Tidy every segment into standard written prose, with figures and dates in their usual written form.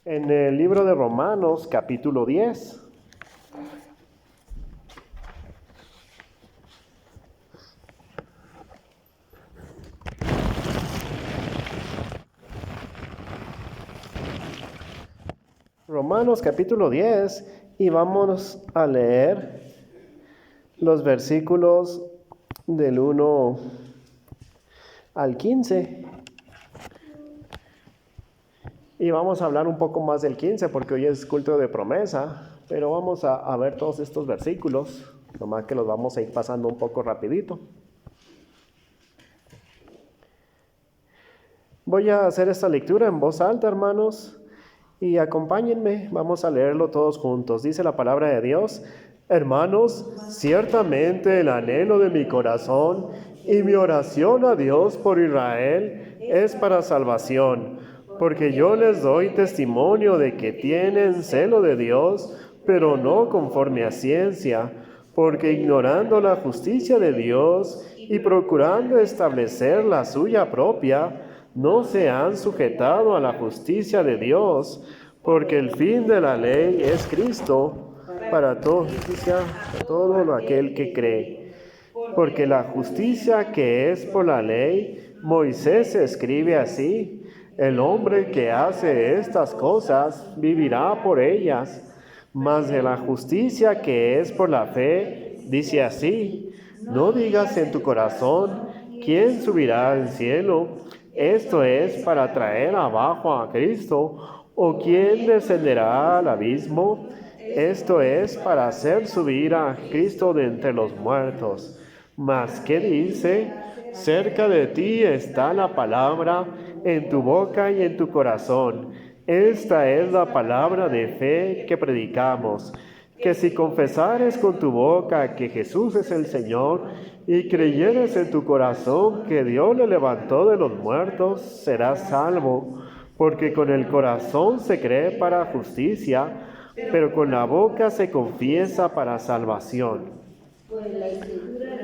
En el libro de Romanos, capítulo 10. Romanos capítulo 10 y vamos a leer los versículos del 1 al 15. Y vamos a hablar un poco más del 15 porque hoy es culto de promesa, pero vamos a ver todos estos versículos, nomás que los vamos a ir pasando un poco rapidito. Voy a hacer esta lectura en voz alta, hermanos, y acompáñenme, vamos a leerlo todos juntos. Dice la palabra de Dios: hermanos, ciertamente el anhelo de mi corazón y mi oración a Dios por Israel es para salvación, porque yo les doy testimonio de que tienen celo de Dios, pero no conforme a ciencia, porque ignorando la justicia de Dios y procurando establecer la suya propia, no se han sujetado a la justicia de Dios, porque el fin de la ley es Cristo para todo aquel que cree. Porque la justicia que es por la ley, Moisés escribe así: el hombre que hace estas cosas vivirá por ellas. Mas de la justicia que es por la fe, dice así: no digas en tu corazón, ¿quién subirá al cielo? Esto es para traer abajo a Cristo. ¿O quién descenderá al abismo? Esto es para hacer subir a Cristo de entre los muertos. Mas, ¿qué dice? Cerca de ti está la palabra, en tu boca y en tu corazón. Esta es la palabra de fe que predicamos, que si confesares con tu boca que Jesús es el Señor y creyeres en tu corazón que Dios le levantó de los muertos, serás salvo, porque con el corazón se cree para justicia, pero con la boca se confiesa para salvación.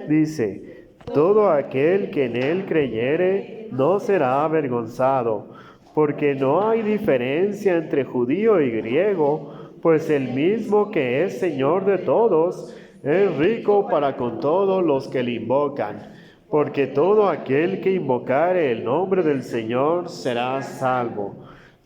Dice: todo aquel que en él creyere no será avergonzado, porque no hay diferencia entre judío y griego, pues el mismo que es Señor de todos, es rico para con todos los que le invocan, porque todo aquel que invocare el nombre del Señor será salvo.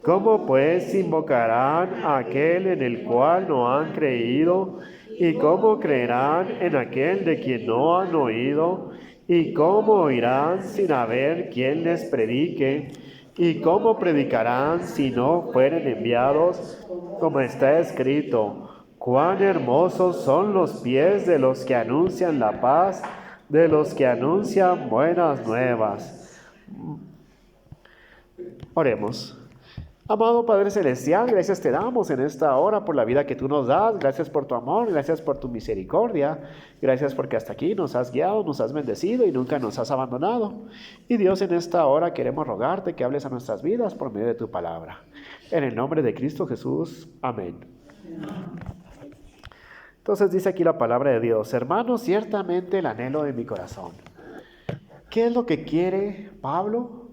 ¿Cómo pues invocarán a aquel en el cual no han creído? ¿Y cómo creerán en aquel de quien no han oído? ¿Y cómo oirán sin haber quien les predique? ¿Y cómo predicarán si no fueren enviados? Como está escrito: cuán hermosos son los pies de los que anuncian la paz, de los que anuncian buenas nuevas. Oremos. Amado Padre Celestial, gracias te damos en esta hora por la vida que tú nos das. Gracias por tu amor, gracias por tu misericordia. Gracias porque hasta aquí nos has guiado, nos has bendecido y nunca nos has abandonado. Y Dios, en esta hora queremos rogarte que hables a nuestras vidas por medio de tu palabra. En el nombre de Cristo Jesús. Amén. Entonces dice aquí la palabra de Dios: hermanos, ciertamente el anhelo de mi corazón. ¿Qué es lo que quiere Pablo?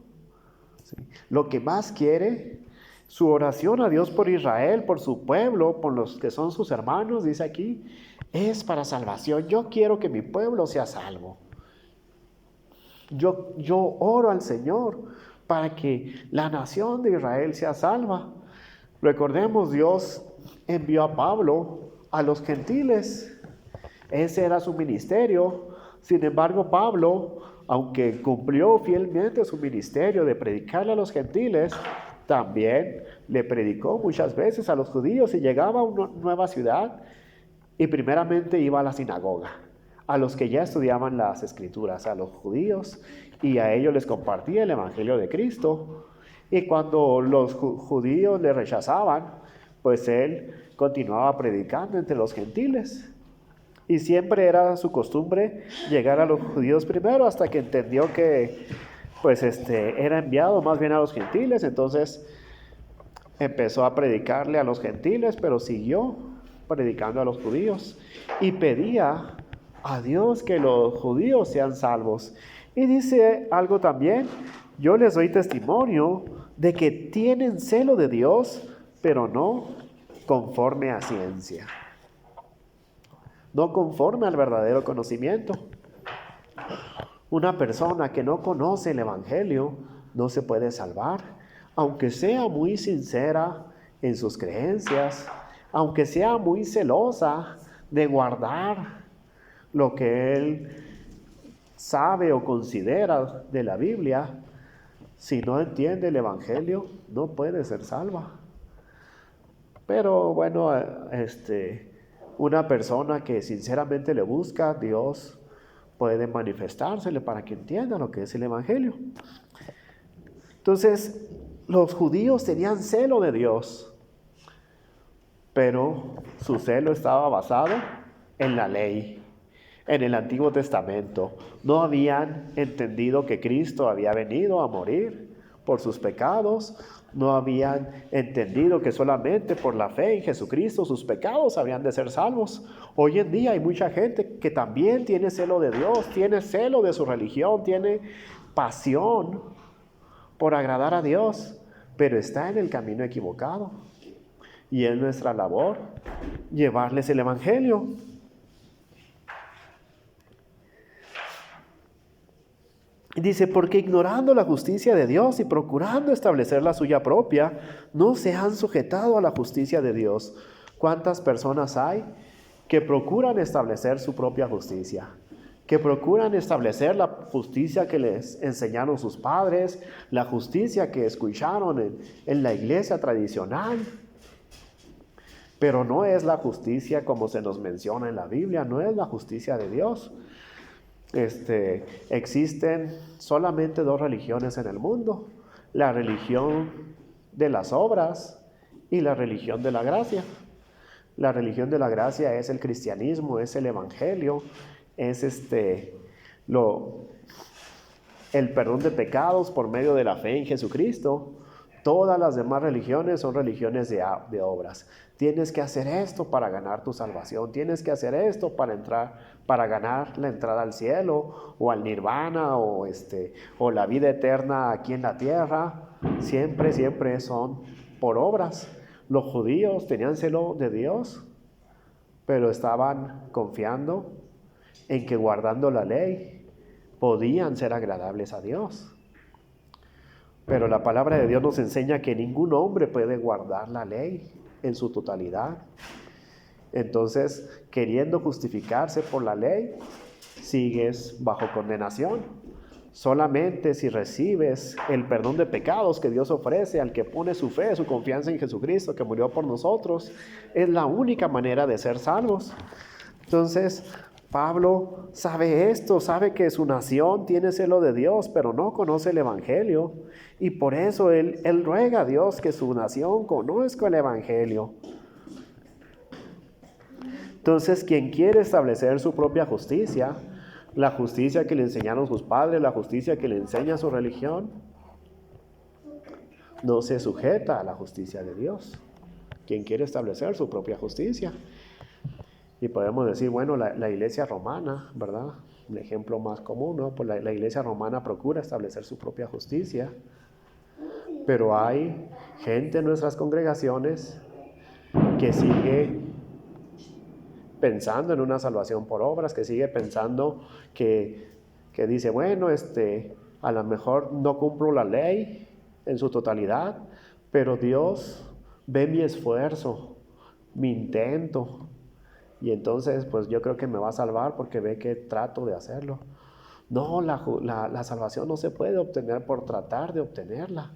Sí. Lo que más quiere, su oración a Dios por Israel, por su pueblo, por los que son sus hermanos, dice aquí, es para salvación. Yo quiero que mi pueblo sea salvo. Yo oro al Señor para que la nación de Israel sea salva. Recordemos, Dios envió a Pablo a los gentiles. Ese era su ministerio. Sin embargo, Pablo, aunque cumplió fielmente su ministerio de predicarle a los gentiles, también le predicó muchas veces a los judíos y llegaba a una nueva ciudad y primeramente iba a la sinagoga, a los que ya estudiaban las escrituras, a los judíos, y a ellos les compartía el evangelio de Cristo. Y cuando los judíos le rechazaban, pues él continuaba predicando entre los gentiles. Y siempre era su costumbre llegar a los judíos primero, hasta que entendió que pues era enviado más bien a los gentiles. Entonces empezó a predicarle a los gentiles, pero siguió predicando a los judíos y pedía a Dios que los judíos sean salvos. Y dice algo también: yo les doy testimonio de que tienen celo de Dios, pero no conforme a ciencia, no conforme al verdadero conocimiento. Una persona que no conoce el Evangelio no se puede salvar, aunque sea muy sincera en sus creencias, aunque sea muy celosa de guardar lo que él sabe o considera de la Biblia. Si no entiende el Evangelio, no puede ser salva. Pero bueno, una persona que sinceramente le busca a Dios puede manifestársele para que entienda lo que es el Evangelio. Entonces, los judíos tenían celo de Dios, pero su celo estaba basado en la ley, en el Antiguo Testamento. No habían entendido que Cristo había venido a morir por sus pecados. No habían entendido que solamente por la fe en Jesucristo sus pecados habrían de ser salvos. Hoy en día hay mucha gente que también tiene celo de Dios, tiene celo de su religión, tiene pasión por agradar a Dios, pero está en el camino equivocado. Y es nuestra labor llevarles el Evangelio. Dice, porque ignorando la justicia de Dios y procurando establecer la suya propia, no se han sujetado a la justicia de Dios. ¿Cuántas personas hay que procuran establecer su propia justicia? Que procuran establecer la justicia que les enseñaron sus padres, la justicia que escucharon en la iglesia tradicional. Pero no es la justicia como se nos menciona en la Biblia, no es la justicia de Dios. Existen solamente dos religiones en el mundo: la religión de las obras y la religión de la gracia. La religión de la gracia es el cristianismo, es el evangelio, es el perdón de pecados por medio de la fe en Jesucristo. Todas las demás religiones son religiones de obras. Tienes que hacer esto para ganar tu salvación. Tienes que hacer esto para ganar la entrada al cielo o al nirvana o la vida eterna aquí en la tierra. Siempre son por obras. Los judíos tenían celo de Dios, pero estaban confiando en que guardando la ley podían ser agradables a Dios. Pero la palabra de Dios nos enseña que ningún hombre puede guardar la ley en su totalidad. Entonces, queriendo justificarse por la ley, sigues bajo condenación. Solamente si recibes el perdón de pecados que Dios ofrece al que pone su fe, su confianza en Jesucristo, que murió por nosotros, es la única manera de ser salvos. Entonces, Pablo sabe esto, sabe que su nación tiene celo de Dios, pero no conoce el Evangelio. Y por eso él ruega a Dios que su nación conozca el Evangelio. Entonces, quien quiere establecer su propia justicia, la justicia que le enseñaron sus padres, la justicia que le enseña su religión, no se sujeta a la justicia de Dios. Quien quiere establecer su propia justicia. Y podemos decir, bueno, la iglesia romana, ¿verdad? Un ejemplo más común, ¿no? Pues la iglesia romana procura establecer su propia justicia. Pero hay gente en nuestras congregaciones que sigue pensando en una salvación por obras, que sigue pensando que dice, bueno, a lo mejor no cumplo la ley en su totalidad, pero Dios ve mi esfuerzo, mi intento, y entonces pues yo creo que me va a salvar porque ve que trato de hacerlo. No, la salvación no se puede obtener por tratar de obtenerla,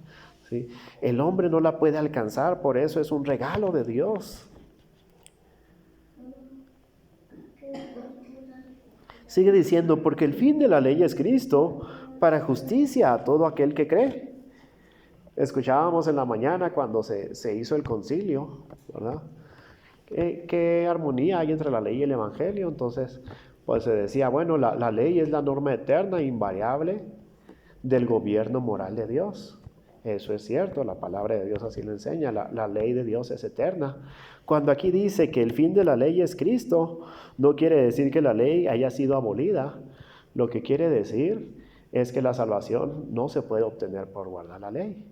¿sí? El hombre no la puede alcanzar, por eso es un regalo de Dios. Sigue diciendo, porque el fin de la ley es Cristo, para justicia a todo aquel que cree. Escuchábamos en la mañana cuando se hizo el concilio, ¿verdad? ¿Qué armonía hay entre la ley y el evangelio? Entonces, pues se decía, bueno, la ley es la norma eterna e invariable del gobierno moral de Dios. Eso es cierto, la palabra de Dios así lo enseña, la ley de Dios es eterna. Cuando aquí dice que el fin de la ley es Cristo, no quiere decir que la ley haya sido abolida. Lo que quiere decir es que la salvación no se puede obtener por guardar la ley.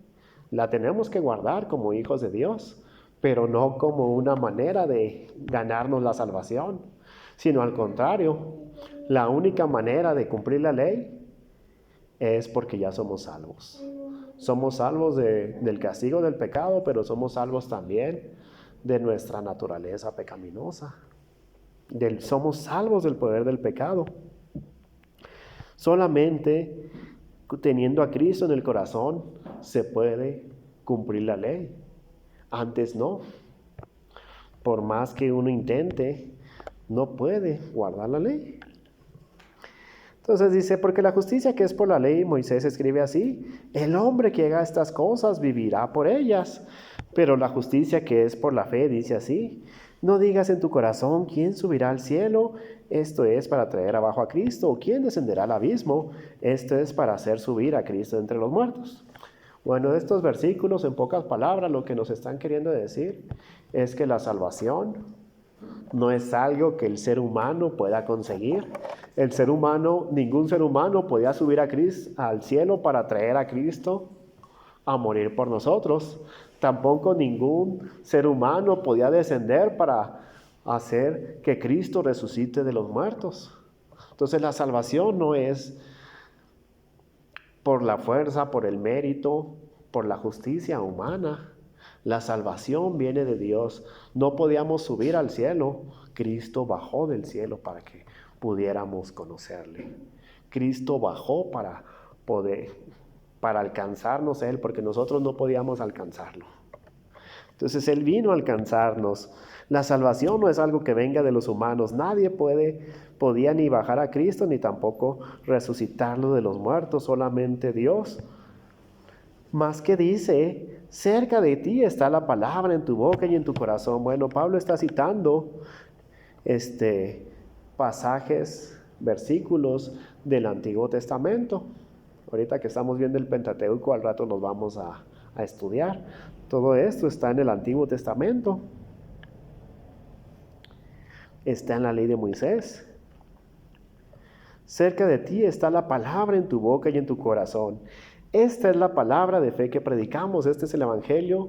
La tenemos que guardar como hijos de Dios, pero no como una manera de ganarnos la salvación, sino al contrario, la única manera de cumplir la ley es porque ya somos salvos. Somos salvos del castigo del pecado, pero somos salvos también de nuestra naturaleza pecaminosa. Somos salvos del poder del pecado. Solamente teniendo a Cristo en el corazón se puede cumplir la ley. Antes no. Por más que uno intente, no puede guardar la ley. Entonces dice, porque la justicia que es por la ley, Moisés escribe así, el hombre que haga estas cosas vivirá por ellas. Pero la justicia que es por la fe dice así, no digas en tu corazón quién subirá al cielo, esto es para traer abajo a Cristo, o quién descenderá al abismo, esto es para hacer subir a Cristo entre los muertos. Bueno, estos versículos, en pocas palabras, lo que nos están queriendo decir es que la salvación no es algo que el ser humano pueda conseguir. Ningún ser humano podía subir a Cristo al cielo para traer a Cristo a morir por nosotros. Tampoco ningún ser humano podía descender para hacer que Cristo resucite de los muertos. Entonces la salvación no es por la fuerza, por el mérito, por la justicia humana. La salvación viene de Dios. No podíamos subir al cielo. Cristo bajó del cielo para que pudiéramos conocerle. Cristo bajó para alcanzarnos Él, porque nosotros no podíamos alcanzarlo. Entonces Él vino a alcanzarnos. La salvación no es algo que venga de los humanos. Nadie podía ni bajar a Cristo, ni tampoco resucitarlo de los muertos, solamente Dios. Más que dice, cerca de ti está la palabra en tu boca y en tu corazón. Bueno, Pablo está citando pasajes, versículos del Antiguo Testamento. Ahorita que estamos viendo el Pentateuco, al rato nos vamos a estudiar. Todo esto está en el Antiguo Testamento. Está en la ley de Moisés. Cerca de ti está la palabra en tu boca y en tu corazón. Esta es la palabra de fe que predicamos. Este es el evangelio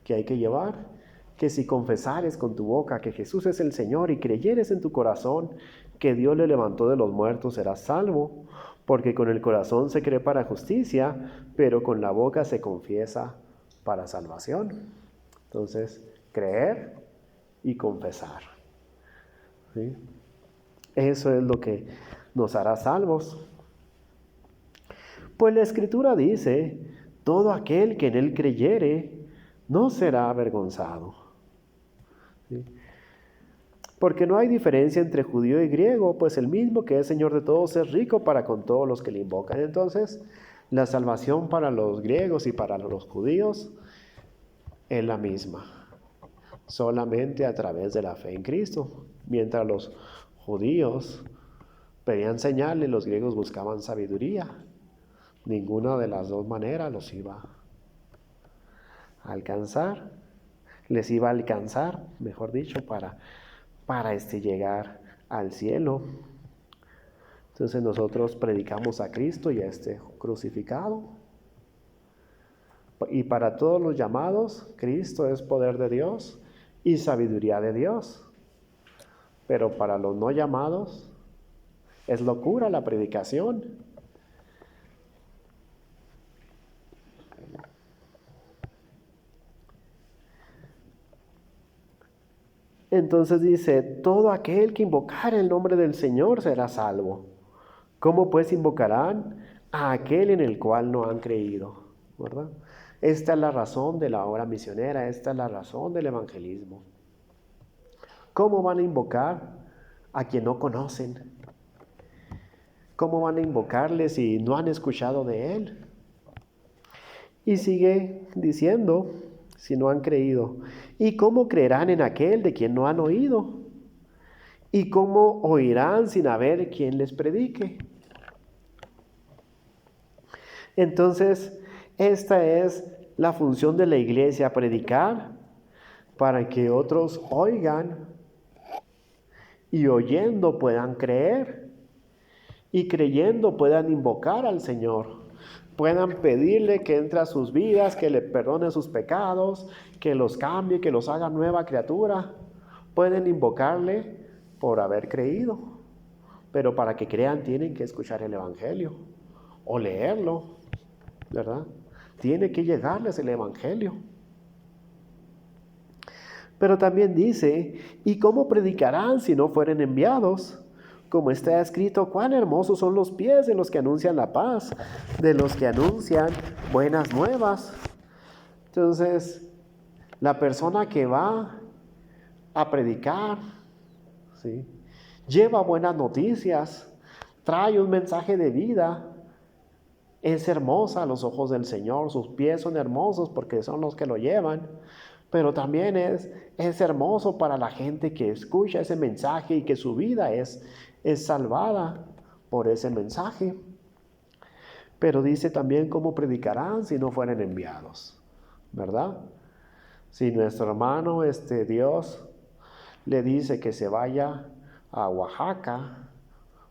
que hay que llevar. Que si confesares con tu boca que Jesús es el Señor y creyeres en tu corazón que Dios le levantó de los muertos, serás salvo. Porque con el corazón se cree para justicia, pero con la boca se confiesa para salvación. Entonces, creer y confesar. ¿Sí? Eso es lo que nos hará salvos. Pues la Escritura dice, todo aquel que en él creyere no será avergonzado. ¿Sí? Porque no hay diferencia entre judío y griego, pues el mismo que es Señor de todos es rico para con todos los que le invocan. Entonces, la salvación para los griegos y para los judíos es la misma, solamente a través de la fe en Cristo. Mientras los judíos pedían señales, los griegos buscaban sabiduría. Ninguna de las dos maneras los iba a alcanzar, les iba a alcanzar, mejor dicho, para llegar al cielo. Entonces nosotros predicamos a Cristo y a este crucificado. Y para todos los llamados, Cristo es poder de Dios y sabiduría de Dios. Pero para los no llamados, es locura la predicación. Entonces dice, todo aquel que invocare el nombre del Señor será salvo. ¿Cómo pues invocarán a aquel en el cual no han creído? ¿Verdad? Esta es la razón de la obra misionera, esta es la razón del evangelismo. ¿Cómo van a invocar a quien no conocen? ¿Cómo van a invocarle si no han escuchado de Él? Y sigue diciendo, si no han creído. ¿Y cómo creerán en aquel de quien no han oído? ¿Y cómo oirán sin haber quien les predique? Entonces, esta es la función de la iglesia, predicar para que otros oigan y oyendo puedan creer y creyendo puedan invocar al Señor. puedan pedirle que entre a sus vidas, que le perdone sus pecados, que los cambie, que los haga nueva criatura. Pueden invocarle por haber creído, pero para que crean tienen que escuchar el Evangelio o leerlo, ¿verdad? Tiene que llegarles el Evangelio. Pero también dice, ¿y cómo predicarán si no fueren enviados? Como está escrito, cuán hermosos son los pies de los que anuncian la paz, de los que anuncian buenas nuevas. Entonces, la persona que va a predicar, ¿sí?, lleva buenas noticias, trae un mensaje de vida, es hermosa a los ojos del Señor, sus pies son hermosos porque son los que lo llevan, pero también es hermoso para la gente que escucha ese mensaje y que su vida es salvada por ese mensaje. Pero dice también cómo predicarán si no fueren enviados, ¿verdad? Si nuestro hermano Dios le dice que se vaya a Oaxaca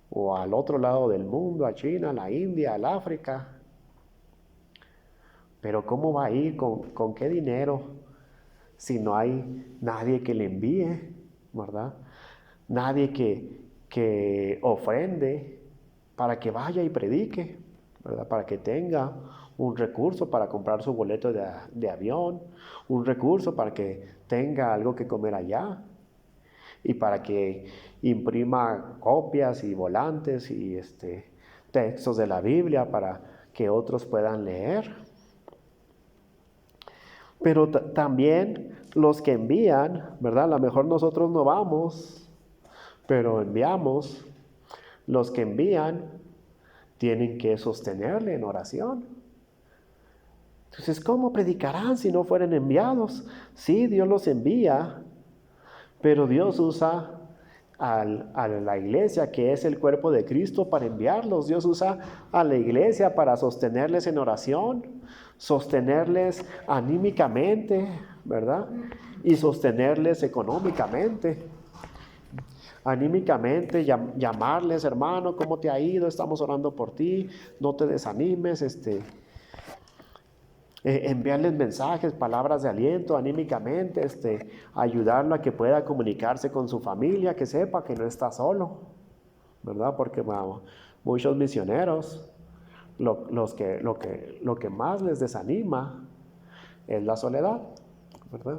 o al otro lado del mundo, a China, a la India, al África, pero ¿cómo va a ir? ¿Con qué dinero? Si no hay nadie que le envíe, ¿verdad? Nadie que ofrende para que vaya y predique, ¿verdad? Para que tenga un recurso para comprar su boleto de avión, un recurso para que tenga algo que comer allá y para que imprima copias y volantes y textos de la Biblia para que otros puedan leer. Pero también los que envían, ¿verdad? A lo mejor nosotros no vamos, pero enviamos. Los que envían tienen que sostenerle en oración. Entonces, ¿cómo predicarán si no fueren enviados? Sí, Dios los envía, pero Dios usa a la iglesia, que es el cuerpo de Cristo, para enviarlos. Dios usa a la iglesia para sostenerles en oración, sostenerles anímicamente, ¿verdad? Y sostenerles económicamente. Anímicamente, llamarles, hermano, ¿cómo te ha ido? Estamos orando por ti, no te desanimes, enviarles mensajes, palabras de aliento anímicamente, ayudarlo a que pueda comunicarse con su familia, que sepa que no está solo, ¿verdad? Porque muchos misioneros, lo que más les desanima es la soledad, ¿verdad?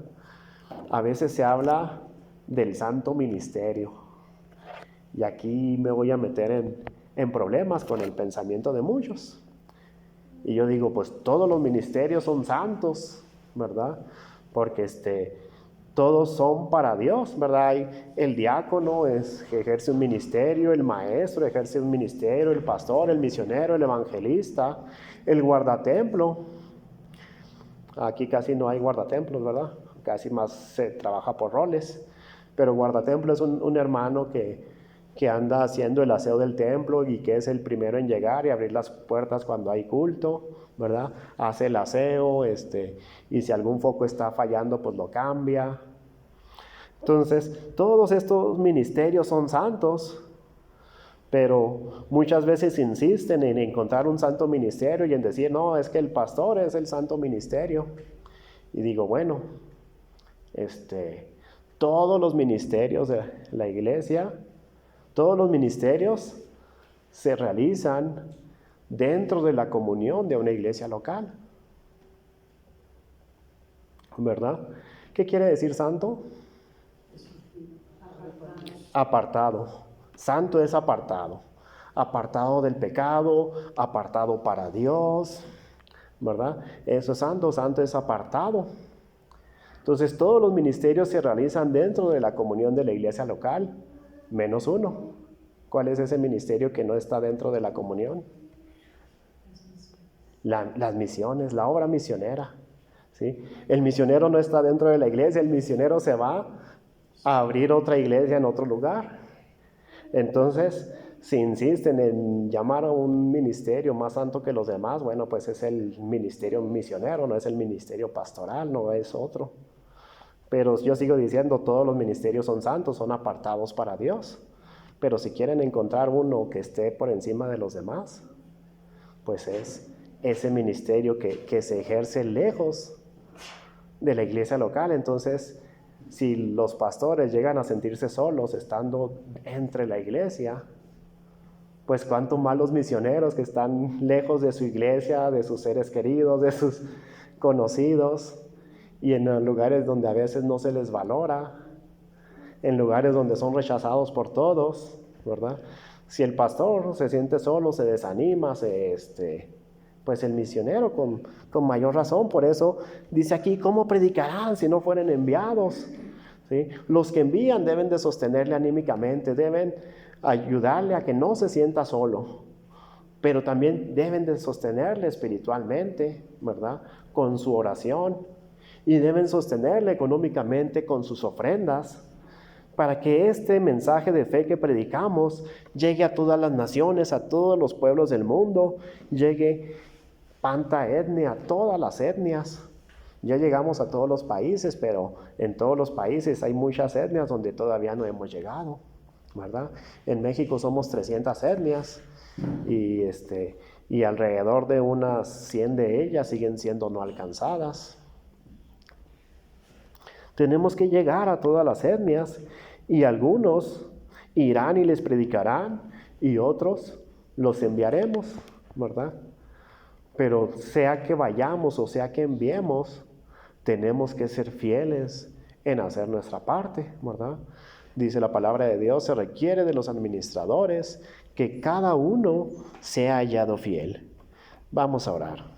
A veces se habla del santo ministerio, y aquí me voy a meter en problemas con el pensamiento de muchos. Y yo digo, pues todos los ministerios son santos, ¿verdad? Porque todos son para Dios, ¿verdad? El diácono que ejerce un ministerio, el maestro ejerce un ministerio, el pastor, el misionero, el evangelista, el guardatemplo. Aquí casi no hay guardatemplos, ¿verdad? Casi más se trabaja por roles. Pero guardatemplo es un hermano que anda haciendo el aseo del templo y que es el primero en llegar y abrir las puertas cuando hay culto, ¿verdad? Hace el aseo, y si algún foco está fallando, pues lo cambia. Entonces, todos estos ministerios son santos, pero muchas veces insisten en encontrar un santo ministerio y en decir, no, es que el pastor es el santo ministerio. Y digo, bueno, todos los ministerios de la iglesia, todos los ministerios se realizan dentro de la comunión de una iglesia local, ¿verdad? ¿Qué quiere decir santo? Apartado. Santo es apartado. Apartado del pecado, apartado para Dios, ¿verdad? Eso es santo. Santo es apartado. Entonces todos los ministerios se realizan dentro de la comunión de la iglesia local, menos uno. ¿Cuál es ese ministerio que no está dentro de la comunión? Las misiones, la obra misionera, ¿sí? El misionero no está dentro de la iglesia, el misionero se va a abrir otra iglesia en otro lugar. Entonces, si insisten en llamar a un ministerio más santo que los demás, bueno, pues es el ministerio misionero, no es el ministerio pastoral, no es otro. Pero yo sigo diciendo, todos los ministerios son santos, son apartados para Dios. Pero si quieren encontrar uno que esté por encima de los demás, pues es ese ministerio que se ejerce lejos de la iglesia local. Entonces, si los pastores llegan a sentirse solos estando entre la iglesia, pues cuánto más los misioneros que están lejos de su iglesia, de sus seres queridos, de sus conocidos, y en lugares donde a veces no se les valora, en lugares donde son rechazados por todos, ¿verdad? Si el pastor se siente solo, se desanima, pues el misionero con mayor razón. Por eso dice aquí, ¿cómo predicarán si no fueren enviados? ¿Sí? Los que envían deben de sostenerle anímicamente, deben ayudarle a que no se sienta solo, pero también deben de sostenerle espiritualmente, ¿verdad? Con su oración, y deben sostenerle económicamente con sus ofrendas, para que este mensaje de fe que predicamos llegue a todas las naciones, a todos los pueblos del mundo, llegue panta etnia, a todas las etnias. Ya llegamos a todos los países, pero en todos los países hay muchas etnias donde todavía no hemos llegado, ¿verdad? En México somos 300 etnias y alrededor de unas 100 de ellas siguen siendo no alcanzadas. Tenemos que llegar a todas las etnias, y algunos irán y les predicarán, y otros los enviaremos, ¿verdad? Pero sea que vayamos o sea que enviemos, tenemos que ser fieles en hacer nuestra parte, ¿verdad? Dice la palabra de Dios, se requiere de los administradores que cada uno sea hallado fiel. Vamos a orar.